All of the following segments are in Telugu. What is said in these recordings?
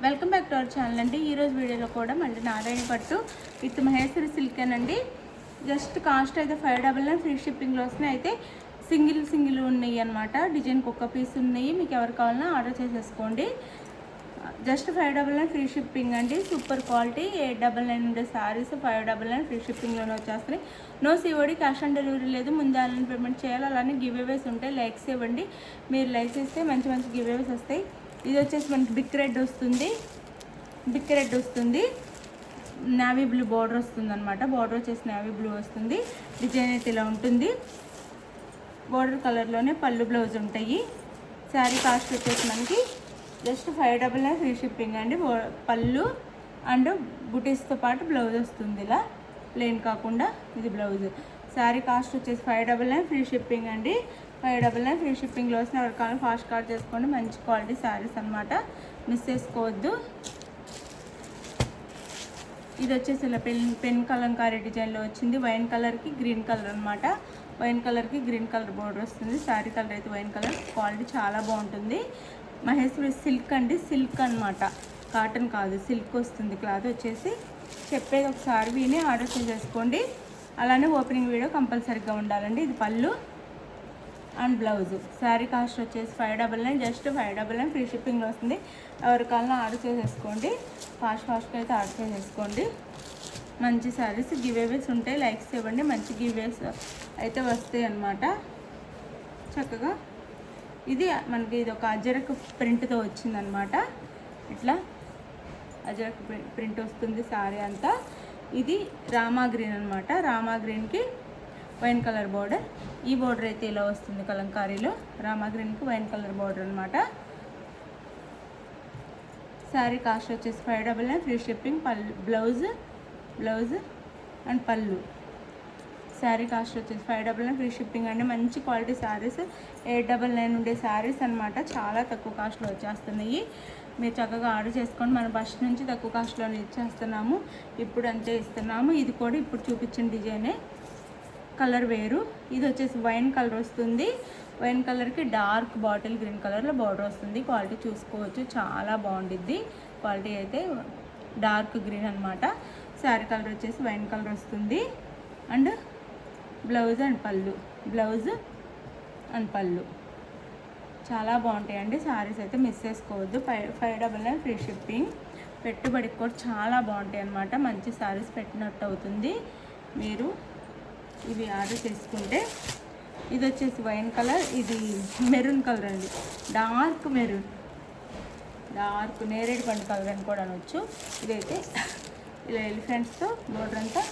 Welcome back to our channel అండి. ఈరోజు వీడియోలో కూడా మళ్ళీ నారాయణ పట్టు విత్ మహేశ్వరి సిల్క్ అండి. జస్ట్ కాస్ట్ అయితే 599 ఫ్రీ షిప్పింగ్లో వస్తున్నాయి. అయితే సింగిల్ ఉన్నాయి అన్నమాట. డిజైన్కి ఒక్క పీస్ ఉన్నాయి. మీకు ఎవరు కావాలన్నా ఆర్డర్ చేసేసుకోండి. జస్ట్ 599 ఫ్రీ షిప్పింగ్ అండి. సూపర్ క్వాలిటీ 899 ఉండే శారీస్ 599 ఫ్రీ షిప్పింగ్లోనే వచ్చేస్తాయి. No COD, cash on delivery లేదు. ముందు ఆన్లైన్ పేమెంట్ చేయాలి. అలానే గివ్ అవేస్ ఉంటాయి. లైక్స్ ఇవ్వండి. మీరు లైక్స్ ఇస్తే మంచి గివ్ అవేస్ వస్తాయి. ఇది వచ్చేసి మనకి బిగ్ రెడ్ వస్తుంది. నావీ బ్లూ బార్డర్ వస్తుంది అనమాట. బార్డర్ వచ్చేసి నావీ బ్లూ వస్తుంది. డిజైన్ అయితే ఇలా ఉంటుంది. బార్డర్ కలర్లోనే పళ్ళు బ్లౌజ్ ఉంటాయి. శారీ కాస్ట్ వచ్చేసి మనకి జస్ట్ 599 ఫ్రీ షిప్పింగ్ అండి. పళ్ళు అండ్ బుటీస్తో పాటు బ్లౌజ్ వస్తుంది. ఇలా ప్లెయిన్ కాకుండా ఇది బ్లౌజ్. శారీ కాస్ట్ వచ్చేసి 599 ఫ్రీ షిప్పింగ్ అండి. 599 ఫ్రీ షిప్పింగ్లో వస్తే ఎవరి కావాలి ఫాస్ట్ కార్డ్ చేసుకోండి. మంచి క్వాలిటీ శారీస్ అనమాట, మిస్ చేసుకోవద్దు. ఇది వచ్చేసి ఇలా పెన్ కలంకారీ డిజైన్లో వచ్చింది. వైన్ కలర్కి గ్రీన్ కలర్ అనమాట. వైన్ కలర్కి గ్రీన్ కలర్ బోర్డర్ వస్తుంది. శారీ కలర్ అయితే వైన్ కలర్. క్వాలిటీ చాలా బాగుంటుంది. మహేశ్వరి సిల్క్ అండి. సిల్క్ అనమాట, కాటన్ కాదు, సిల్క్ వస్తుంది. క్లాత్ వచ్చేసి చెప్పేది ఒకసారి విని ఆర్డర్ చేసేసుకోండి. అలానే ఓపెనింగ్ వీడియో కంపల్సరీగా ఉండాలండి. ఇది పళ్ళు అండ్ బ్లౌజ్. శారీ కాస్ట్ వచ్చేసి 599, జస్ట్ 599 ఫ్రీ షిప్పింగ్లో వస్తుంది. ఎవరి కావాలన్నా ఆర్డర్ చేసేసుకోండి. ఫాస్ట్గా అయితే ఆర్డర్ చేసేసుకోండి. మంచి శారీస్ గివ్ అవేస్ ఉంటాయి. లైక్స్ ఇవ్వండి. మంచి గివ్ అవేస్ అయితే వస్తాయి అన్నమాట. చక్కగా ఇది మనకి ఇది ఒక అజరక్ ప్రింట్తో వచ్చిందనమాట. ఇట్లా అజరక్ ప్రింట్ వస్తుంది శారీ అంతా. ఇది రామా గ్రీన్ అనమాట. రామా గ్రీన్కి వైన్ కలర్ బార్డర్. ఈ బార్డర్ అయితే ఇలా వస్తుంది కలంకారీలో. రామా గ్రీన్కి వైన్ కలర్ బార్డర్ అనమాట. శారీ కాస్ట్ వచ్చేసి 599 ఫ్రీ షిప్పింగ్. బ్లౌజ్ అండ్ పళ్ళు. శారీ కాస్ట్ వచ్చేసి 599 ఫ్రీ షిప్పింగ్ అండి. మంచి క్వాలిటీ శారీస్ 899 ఉండే శారీస్ అనమాట. చాలా తక్కువ కాస్ట్లో వచ్చేస్తున్నాయి. మీరు చక్కగా ఆర్డర్ చేసుకోండి. మనం ఫస్ట్ నుంచి తక్కువ కాస్ట్లోనే ఇచ్చేస్తున్నాము. ఇప్పుడు అంతే ఇస్తున్నాము. ఇది కూడా ఇప్పుడు చూపించిన డిజైనే, కలర్ వేరు. ఇది వచ్చేసి వైన్ కలర్ వస్తుంది. వైన్ కలర్కి డార్క్ బాటిల్ గ్రీన్ కలర్లో బార్డర్ వస్తుంది. క్వాలిటీ చూసుకోవచ్చు, చాలా బాగుండిద్ది. క్వాలిటీ అయితే డార్క్ గ్రీన్ అనమాట. శారీ కలర్ వచ్చేసి వైన్ కలర్ వస్తుంది. అండ్ బ్లౌజ్ అండ్ పళ్ళు చాలా బాగుంటాయండి. శారీస్ అయితే మిస్ చేసుకోవద్దు. 599 ఫ్రీ షిప్పింగ్. పెట్టుబడికి కూడా చాలా బాగుంటాయి అన్నమాట. మంచి శారీస్ పెట్టినట్టు అవుతుంది మీరు ఇవి ఆర్డర్ చేసుకుంటే. ఇది వచ్చేసి వైన్ కలర్, ఇది మెరూన్ కలర్ అండి. డార్క్ నేరేడు పండు కలర్ అని కూడా అనొచ్చు. ఇదైతే ఇలా ఎలిఫెంట్స్తో బోర్డర్ అంతా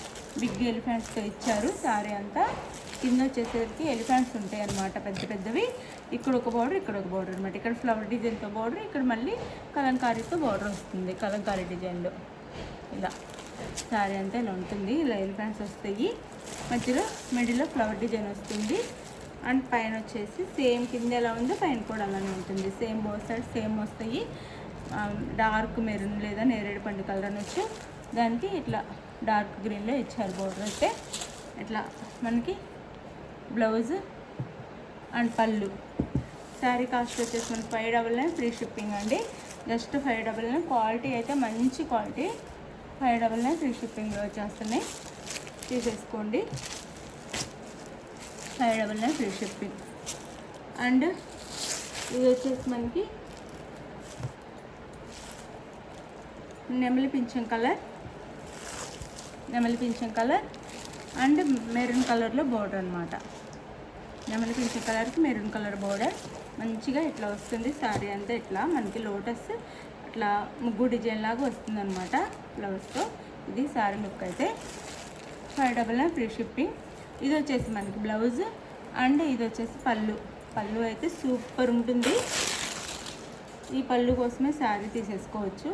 బిగ్ ఎలిఫెంట్స్తో ఇచ్చారు. శారీ అంతా కింద వచ్చేసరికి ఎలిఫెంట్స్ ఉంటాయి అన్నమాట, పెద్దవి. ఇక్కడ ఒక బార్డర్, ఇక్కడ ఒక బార్డర్ అనమాట. ఇక్కడ ఫ్లవర్ డిజైన్తో బార్డర్, ఇక్కడ మళ్ళీ కలంకారీతో బార్డర్ వస్తుంది. కలంకారీ డిజైన్లో ఇలా శారీ అంతా ఇలా ఉంటుంది. ఇలా ఎలిఫెంట్స్ వస్తాయి. మధ్యలో మిడిల్లో ఫ్లవర్ డిజైన్ వస్తుంది. అండ్ పైన వచ్చేసి సేమ్ కింద ఎలా ఉందో పైన కూడా అలానే ఉంటుంది. సేమ్ బోత్ సైడ్ సేమ్ వస్తాయి. డార్క్ మెరూన్ లేదా నేరేడు పండు కలర్ అనొచ్చు. దానికి ఇట్లా డార్క్ గ్రీన్లో ఇచ్చారు బోర్డర్ అయితే. ఇట్లా మనకి బ్లౌజ్ అండ్ పళ్ళు. శారీ కాస్ట్ వచ్చేసి మనకి 599 ఫ్రీ షిప్పింగ్ అండి. జస్ట్ 599. క్వాలిటీ అయితే మంచి క్వాలిటీ. 599 ఫ్రీ షిప్పింగ్లో వచ్చేస్తున్నాయి. తీసేసుకోండి. 599 ఫ్రీ షిప్పింగ్. అండ్ ఇది వచ్చేసి మనకి నెమలి పింఛం కలర్ అండ్ మెరూన్ కలర్లో బోర్డర్ అనమాట. నెమలి పింఛం కలర్కి మెరూన్ కలర్ బోర్డర్ మంచిగా ఇట్లా వస్తుంది. శారీ అంతా ఇట్లా మనకి లోటస్ అట్లా ముగ్గు డిజైన్ లాగా వస్తుంది అనమాట ఫ్లవర్స్తో. ఇది శారీ లుక్ అయితే 599 ఫ్రీ షిప్పింగ్. ఇది వచ్చేసి మనకి బ్లౌజ్ అండ్ ఇది వచ్చేసి పళ్ళు అయితే సూపర్ ఉంటుంది. ఈ పళ్ళు కోసమే శారీ తీసేసుకోవచ్చు.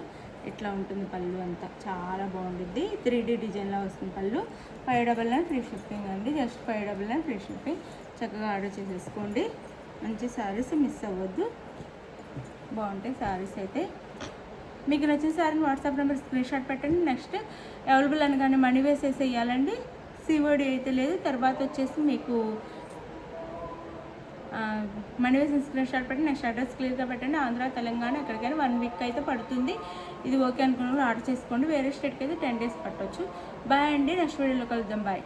ఇట్లా ఉంటుంది పళ్ళు అంతా, చాలా బాగుంటుంది. 3D డిజైన్లో వస్తుంది పళ్ళు. 599 ఫ్రీ షిప్పింగ్ అండి. Just 599 free shipping. చక్కగా ఆర్డర్ చేసేసుకోండి. మంచి శారీస్ మిస్ అవ్వద్దు. బాగుంటాయి శారీస్ అయితే. మీకు నచ్చిన శారీని వాట్సాప్ నెంబర్ స్క్రీన్ షాట్ పెట్టండి. నెక్స్ట్ అవైలబుల్ అనగానే మనీ వేసేసేయాలండి. సిఓడి అయితే లేదు. తర్వాత వచ్చేసి మీకు మనీ వేసిన స్క్రీన్ షాట్ పెట్టి నెక్స్ట్ అడ్రస్ క్లియర్గా పెట్టండి. ఆంధ్ర, తెలంగాణ ఎక్కడికైనా 1 వీక్ అయితే పడుతుంది. ఇది ఓకే అనుకున్న ఆర్డర్ చేసుకోండి. వేరే స్టేట్కి అయితే 10 డేస్ పట్టవచ్చు. బాయ్ అండి, నెక్స్ట్ వీడియోలో కలుద్దాం. బాయ్.